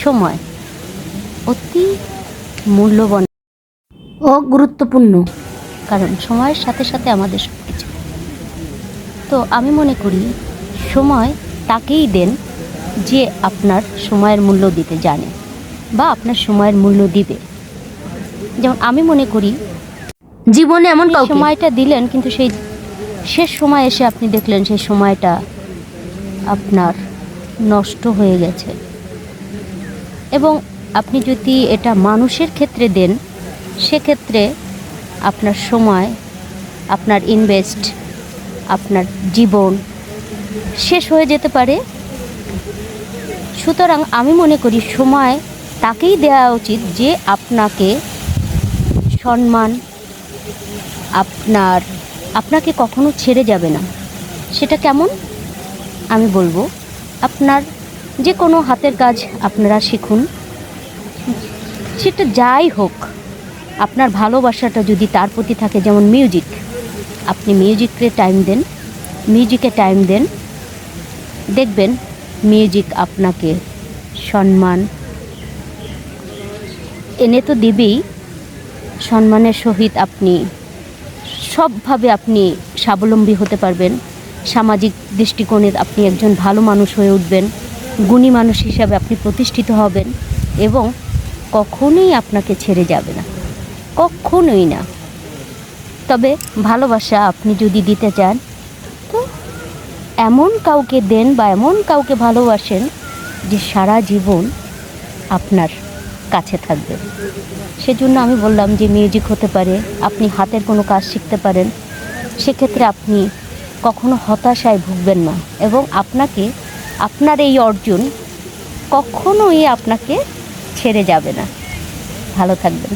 সময় অতি মূল্যবান ও গুরুত্বপূর্ণ, কারণ সময়ের সাথে সাথে আমাদের সব কিছু। তো আমি মনে করি সময় তাকেই দেন যে আপনার সময়ের মূল্য দিতে জানে বা আপনার সময়ের মূল্য দিবে। যেমন আমি মনে করি জীবনে এমন কাউকে সময়টা দিলেন, কিন্তু সেই শেষ সময় এসে আপনি দেখলেন সেই সময়টা আপনার নষ্ট হয়ে গেছে। এবং আপনি যদি এটা মানুষের ক্ষেত্রে দেন, সেক্ষেত্রে আপনার সময়, আপনার ইনভেস্ট, আপনার জীবন শেষ হয়ে যেতে পারে। সুতরাং আমি মনে করি সময় তাকেই দেওয়া উচিত যে আপনাকে সম্মান, আপনাকে কখনো ছেড়ে যাবে না। সেটা কেমন আমি বলবো, আপনার যে কোনো হাতের কাজ আপনারা শিখুন, সেটা যাই হোক, আপনার ভালোবাসাটা যদি তার প্রতি থাকে, যেমন মিউজিক, আপনি মিউজিকে টাইম দেন, দেখবেন মিউজিক আপনাকে সম্মান এনে তো দিবেই, সম্মানের সহিত আপনি সবভাবে আপনি স্বাবলম্বী হতে পারবেন। সামাজিক দৃষ্টিকোণে আপনি একজন ভালো মানুষ হয়ে উঠবেন, গুণী মানুষ হিসাবে আপনি প্রতিষ্ঠিত হবেন এবং কখনোই আপনাকে ছেড়ে যাবে না, কখনোই না। তবে ভালোবাসা আপনি যদি দিতে চান, তো এমন কাউকে দেন বা এমন কাউকে ভালোবাসেন যে সারা জীবন আপনার কাছে থাকবে। সেজন্য আমি বললাম যে মিউজিক হতে পারে, আপনি হাতের কোনো কাজ শিখতে পারেন, সেক্ষেত্রে আপনি কখনো হতাশায় ভুগবেন না এবং আপনার এই অর্জন কখনোই আপনাকে ছেড়ে যাবে না। ভালো থাকবেন।